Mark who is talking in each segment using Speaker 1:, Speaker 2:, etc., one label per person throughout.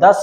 Speaker 1: 10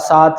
Speaker 1: 7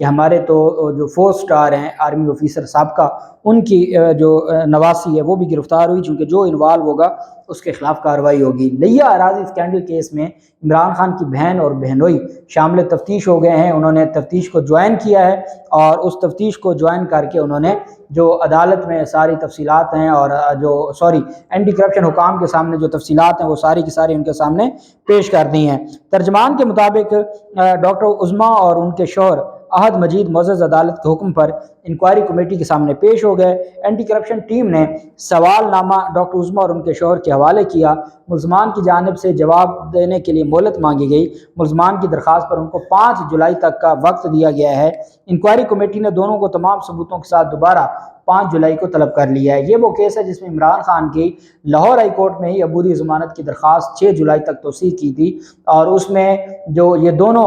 Speaker 1: کہ ہمارے تو جو 4 سٹار ہیں آرمی آفیسر سابقہ ان کی جو نواسی ہے وہ بھی گرفتار ہوئی، چونکہ جو انوالو ہوگا اس کے خلاف کارروائی ہوگی۔ لیا اراضی اسکینڈل کیس میں عمران خان کی بہن اور بہنوئی شامل تفتیش ہو گئے ہیں۔ انہوں نے تفتیش کو جوائن کیا ہے اور اس تفتیش کو جوائن کر کے انہوں نے جو عدالت میں ساری تفصیلات ہیں اور اینٹی کرپشن حکام کے سامنے جو تفصیلات ہیں وہ ساری کی ساری ان کے سامنے پیش کر دی ہیں۔ ترجمان کے مطابق ڈاکٹر عظمیٰ اور ان کے شوہر احد مجید معزز عدالت کے حکم پر انکوائری کمیٹی کے سامنے پیش ہو گئے۔ اینٹی کرپشن ٹیم نے سوال نامہ ڈاکٹر عظمیٰ اور ان کے شوہر کے حوالے کیا۔ ملزمان کی جانب سے جواب دینے کے لیے مہلت مانگی گئی۔ ملزمان کی درخواست پر ان کو 5 جولائی تک کا وقت دیا گیا ہے۔ انکوائری کمیٹی نے دونوں کو تمام ثبوتوں کے ساتھ دوبارہ 5 جولائی کو طلب کر لیا ہے۔ یہ وہ کیس ہے جس میں عمران خان کی لاہور ہائی کورٹ میں ہی عبوری ضمانت کی درخواست 6 جولائی تک توسیع کی تھی، اور اس میں جو یہ دونوں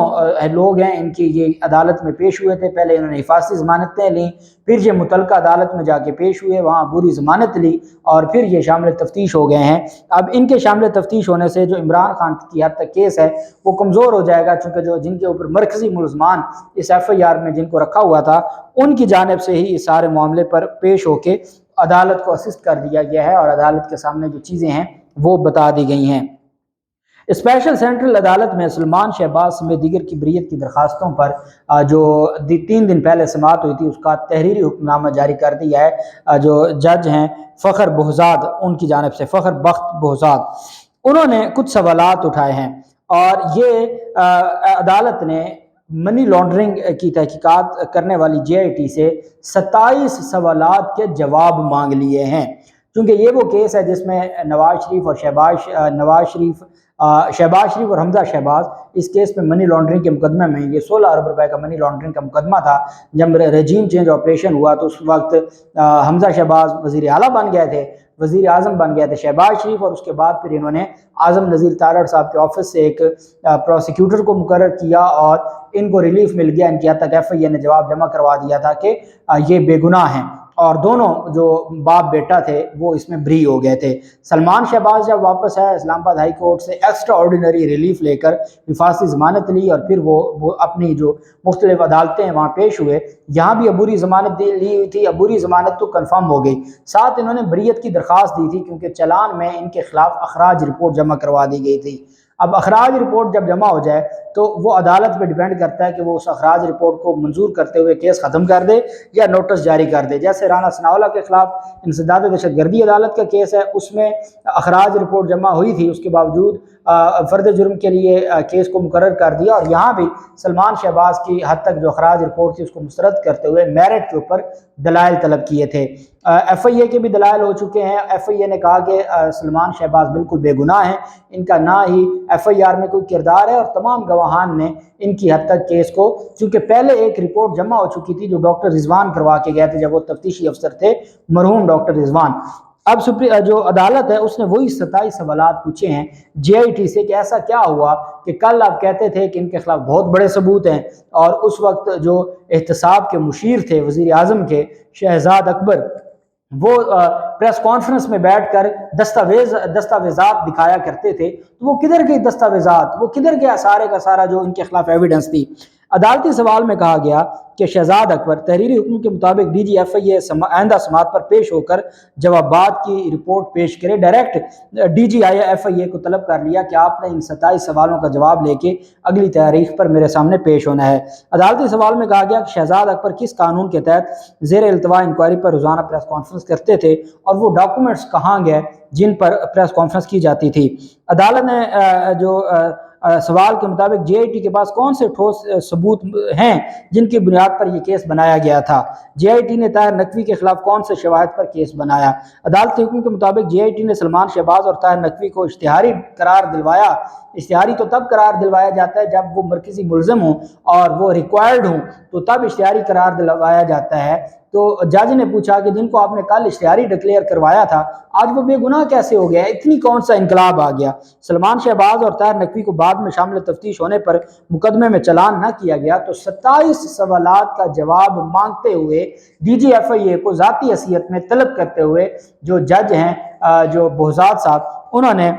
Speaker 1: لوگ ہیں ان کی یہ عدالت میں پیش ہوئے تھے۔ پہلے انہوں نے حفاظتی ضمانتیں لیں، پھر یہ متعلقہ عدالت میں جا کے پیش ہوئے، وہاں عبوری ضمانت لی اور پھر یہ شامل تفتیش ہو گئے ہیں۔ اب ان کے شامل تفتیش ہونے سے جو عمران خان کی حد تک کیس ہے وہ کمزور ہو جائے گا، چونکہ جن کے اوپر مرکزی ملزمان اس ایف آئی آر میں جن کو رکھا ہوا تھا ان کی جانب سے ہی اس سارے معاملے پر پیش ہو کے عدالت کو اسسٹ کر دیا گیا ہے اور عدالت کے سامنے جو چیزیں ہیں وہ بتا دی گئی ہیں۔ اسپیشل سینٹرل عدالت میں سلمان شہباز سمیت دیگر کی بریت کی درخواستوں پر جو 3 دن پہلے سماعت ہوئی تھی اس کا تحریری حکم نامہ جاری کر دیا ہے۔ جو جج ہیں فخر بہزاد، ان کی جانب سے فخر بخت بہزاد، انہوں نے کچھ سوالات اٹھائے ہیں اور یہ عدالت نے منی لانڈرنگ کی تحقیقات کرنے والی جے آئی ٹی سے 27 سوالات کے جواب مانگ لیے ہیں، کیونکہ یہ وہ کیس ہے جس میں شہباز شریف اور حمزہ شہباز اس کیس میں منی لانڈرنگ کے مقدمے میں، یہ 16 ارب روپے کا منی لانڈرنگ کا مقدمہ تھا۔ جب رجیم چینج آپریشن ہوا تو اس وقت حمزہ شہباز وزیر اعلیٰ بن گئے تھے، وزیر اعظم بن گئے تھے شہباز شریف، اور اس کے بعد پھر انہوں نے اعظم نذیر تارڑ صاحب کے آفس سے ایک پروسیکیوٹر کو مقرر کیا اور ان کو ریلیف مل گیا۔ ان کی حد تک ایف آئی اے نے جواب جمع کروا دیا تھا کہ یہ بے گناہ ہیں، اور دونوں جو باپ بیٹا تھے وہ اس میں بری ہو گئے تھے۔ سلمان شہباز جب واپس آیا اسلام آباد ہائی کورٹ سے ایکسٹرا آرڈینری ریلیف لے کر حفاظتی ضمانت لی، اور پھر وہ اپنی جو مختلف عدالتیں ہیں وہاں پیش ہوئے، یہاں بھی عبوری ضمانت لی ہوئی تھی۔ عبوری ضمانت تو کنفرم ہو گئی، ساتھ انہوں نے بریت کی درخواست دی تھی کیونکہ چلان میں ان کے خلاف اخراج رپورٹ جمع کروا دی گئی تھی۔ اب اخراج رپورٹ جب جمع ہو جائے تو وہ عدالت پہ ڈیپینڈ کرتا ہے کہ وہ اس اخراج رپورٹ کو منظور کرتے ہوئے کیس ختم کر دے یا نوٹس جاری کر دے۔ جیسے رانا ثناءاللہ کے خلاف انسداد دہشت گردی عدالت کا کیس ہے، اس میں اخراج رپورٹ جمع ہوئی تھی، اس کے باوجود فرد جرم کے لیے کیس کو مقرر کر دیا، اور یہاں بھی سلمان شہباز کی حد تک جو اخراج رپورٹ تھی اس کو مسترد کرتے ہوئے میرٹ کے اوپر دلائل طلب کیے تھے۔ ایف آئی اے کے بھی دلائل ہو چکے ہیں۔ ایف آئی اے نے کہا کہ سلمان شہباز بالکل بے گناہ ہیں، ان کا نہ ہی ایف آئی آر میں کوئی کردار ہے، اور تمام گواہان نے ان کی حد تک کیس کو، چونکہ پہلے ایک رپورٹ جمع ہو چکی تھی جو ڈاکٹر رضوان کروا کے گئے تھے جب وہ تفتیشی افسر تھے، مرحوم ڈاکٹر رضوان۔ اب جو عدالت ہے اس نے وہی 27 سوالات پوچھے ہیں جے آئی ٹی سے کہ ایسا کیا ہوا کہ کل آپ کہتے تھے کہ ان کے خلاف بہت بڑے ثبوت ہیں، اور اس وقت جو احتساب کے مشیر تھے وزیر اعظم کے شہزاد اکبر، وہ پریس کانفرنس میں بیٹھ کر دستاویزات دکھایا کرتے تھے، تو وہ کدھر گئی دستاویزات، وہ کدھر گیا سارے کا سارا جو ان کے خلاف ایویڈنس تھی۔ عدالتی سوال میں کہا گیا کہ شہزاد اکبر تحریری حکم کے مطابق ڈی جی ایف آئی اے آئندہ سماعت پر پیش ہو کر جوابات کی رپورٹ پیش کرے۔ ڈائریکٹ ڈی جی ایف آئی اے کو طلب کر لیا کہ آپ نے ان 27 سوالوں کا جواب لے کے اگلی تاریخ پر میرے سامنے پیش ہونا ہے۔ عدالتی سوال میں کہا گیا کہ شہزاد اکبر کس قانون کے تحت زیر التوا انکوائری پر روزانہ پریس کانفرنس کرتے تھے، اور وہ ڈاکومنٹس کہاں گئے جن پر پریس کانفرنس کی جاتی تھی۔ عدالت نے جو سوال کے مطابق جے آئی ٹی کے پاس کون سے ٹھوس ثبوت ہیں جن کی بنیاد پر یہ کیس بنایا گیا تھا، جے آئی ٹی نے طاہر نقوی کے خلاف کون سے شواہد پر کیس بنایا۔ عدالتی حکم کے مطابق جے آئی ٹی نے سلمان شہباز اور طاہر نقوی کو اشتہاری قرار دلوایا۔ اشتہاری تو تب قرار دلوایا جاتا ہے جب وہ مرکزی ملزم ہوں اور وہ ریکوائرڈ ہوں، تو تب اشتہاری قرار دلوایا جاتا ہے۔ تو جج نے پوچھا کہ جن کو آپ نے کل اشتہاری ڈکلیئر کروایا تھا آج وہ بے گناہ کیسے ہو گیا، اتنی کون سا انقلاب آ گیا۔ سلمان شہباز اور طاہر نقوی کو بعد میں شامل تفتیش ہونے پر مقدمے میں چلان نہ کیا گیا، تو 27 سوالات کا جواب مانگتے ہوئے ڈی جی ایف آئی اے کو ذاتی حیثیت میں طلب کرتے ہوئے جو جج ہیں جو بہزاد صاحب، انہوں نے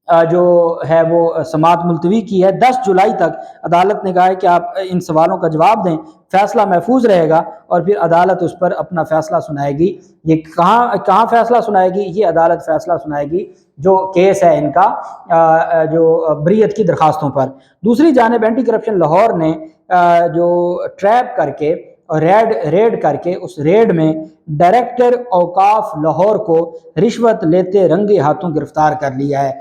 Speaker 1: جو ہے وہ سماعت ملتوی کی ہے 10 جولائی تک۔ عدالت نے کہا ہے کہ آپ ان سوالوں کا جواب دیں، فیصلہ محفوظ رہے گا اور پھر عدالت اس پر اپنا فیصلہ سنائے گی۔ یہ کہاں فیصلہ سنائے گی؟ یہ عدالت فیصلہ سنائے گی جو کیس ہے ان کا جو بریت کی درخواستوں پر۔ دوسری جانب اینٹی کرپشن لاہور نے جو ٹریپ کر کے اور ریڈ کر کے اس ریڈ میں ڈائریکٹر اوقاف لاہور کو رشوت لیتے رنگے ہاتھوں گرفتار کر لیا ہے۔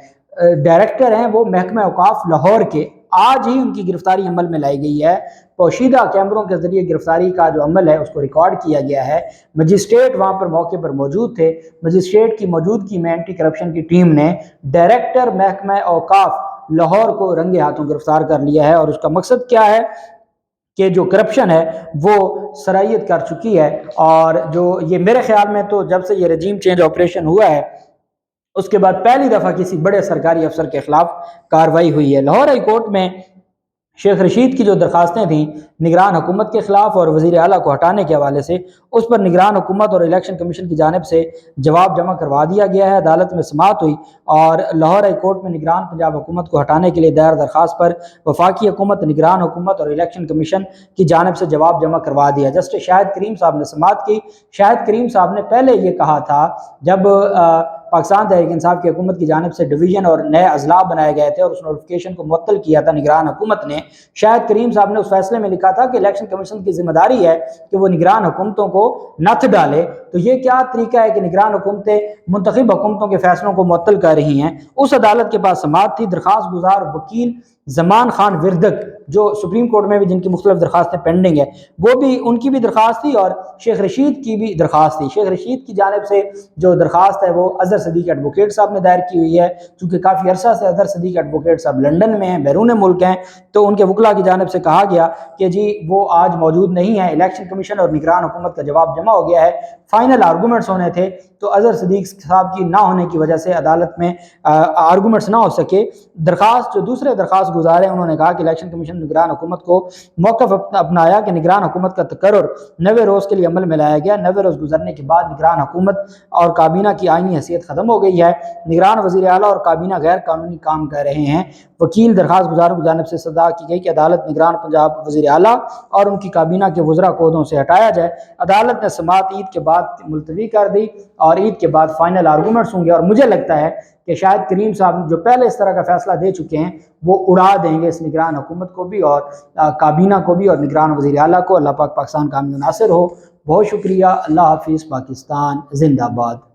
Speaker 1: ڈائریکٹر ہیں وہ محکمہ اوقاف لاہور کے، آج ہی ان کی گرفتاری عمل میں لائی گئی ہے۔ پوشیدہ کیمروں کے ذریعے گرفتاری کا جو عمل ہے اس کو ریکارڈ کیا گیا ہے۔ مجسٹریٹ وہاں پر موقع پر موجود تھے۔ مجسٹریٹ کی موجودگی میں اینٹی کرپشن کی ٹیم نے ڈائریکٹر محکمہ اوقاف لاہور کو رنگے ہاتھوں گرفتار کر لیا ہے، اور اس کا مقصد کیا ہے کہ جو کرپشن ہے وہ سرایت کر چکی ہے، اور جو یہ میرے خیال میں تو جب سے یہ رجیم چینج آپریشن ہوا ہے اس کے بعد پہلی دفعہ کسی بڑے سرکاری افسر کے خلاف کارروائی ہوئی ہے۔ لاہور ہائی کورٹ میں شیخ رشید کی جو درخواستیں تھیں نگران حکومت کے خلاف اور وزیر اعلیٰ کو ہٹانے کے حوالے سے، اس پر نگران حکومت اور الیکشن کمیشن کی جانب سے جواب جمع کروا دیا گیا ہے۔ عدالت میں سماعت ہوئی اور لاہور ہائی کورٹ میں نگران پنجاب حکومت کو ہٹانے کے لیے دائر درخواست پر وفاقی حکومت، نگران حکومت اور الیکشن کمیشن کی جانب سے جواب جمع کروا دیا۔ جسٹس شاہد کریم صاحب نے سماعت کی۔ شاہد کریم صاحب نے پہلے یہ کہا تھا جب پاکستان تحریک انصاف کی حکومت کی جانب سے ڈویژن اور نئے اضلاع بنائے گئے تھے اور اس نوٹیفکیشن کو معطل کیا تھا نگران حکومت نے، شاہد کریم صاحب نے اس فیصلے میں لکھا تھا کہ الیکشن کمیشن کی ذمہ داری ہے کہ وہ نگران حکومتوں کو نتھ ڈالے۔ تو یہ کیا طریقہ ہے کہ نگران حکومتیں منتخب حکومتوں کے فیصلوں کو معطل کر رہی ہیں؟ اس عدالت کے پاس سماعت تھی۔ درخواست گزار وکیل زمان خان وردک جو سپریم کورٹ میں بھی جن کی مختلف درخواستیں پینڈنگ ہے، وہ بھی ان کی بھی درخواست تھی اور شیخ رشید کی بھی درخواست تھی۔ شیخ رشید کی جانب سے جو درخواست ہے وہ اظہر صدیق ایڈوکیٹ صاحب نے دائر کی ہوئی ہے، چونکہ کافی عرصہ سے اظہر صدیق ایڈوکیٹ صاحب لندن میں ہیں، بیرون ملک ہیں، تو ان کے وکلاء کی جانب سے کہا گیا کہ جی وہ آج موجود نہیں ہیں، الیکشن کمیشن اور نگران حکومت کا جواب جمع ہو گیا ہے، فائنل آرگومنٹس ہونے تھے، تو اظہر صدیق صاحب کی نہ ہونے کی وجہ سے عدالت میں آرگومنٹس نہ ہو سکے۔ درخواست جو دوسرے درخواست گزار ہیں انہوں نے کہا کہ الیکشن کمیشن نگران حکومت کو موقف اپنایا کہ نگران حکومت کا تقرر 90 روز کے لیے عمل میں لایا گیا۔ 90 روز گزرنے کے بعد نگران حکومت اور کابینہ کی آئینی حیثیت ختم ہو گئی ہے۔ نگران وزیر اعلیٰ اور کابینہ غیر قانونی کام کر رہے ہیں۔ وکیل درخواست گزاروں کی جانب سے صدا کی گئی کہ عدالت نگران پنجاب وزیر اعلیٰ اور ان کی کابینہ کے وزراء کو عہدوں سے ہٹایا جائے۔ عدالت نے سماعت عید کے بعد ملتوی کر دی اور عید کے بعد فائنل آرگومنٹس ہوں گے، اور مجھے لگتا ہے کہ شاہد کریم صاحب جو پہلے اس طرح کا فیصلہ دے چکے ہیں وہ اڑا دیں گے اس نگران حکومت کو بھی اور کابینہ کو بھی اور نگران وزیر اعلیٰ کو۔ اللہ پاک پاکستان کا حامی و ناصر ہو۔ بہت شکریہ۔ اللہ حافظ۔ پاکستان زندہ باد۔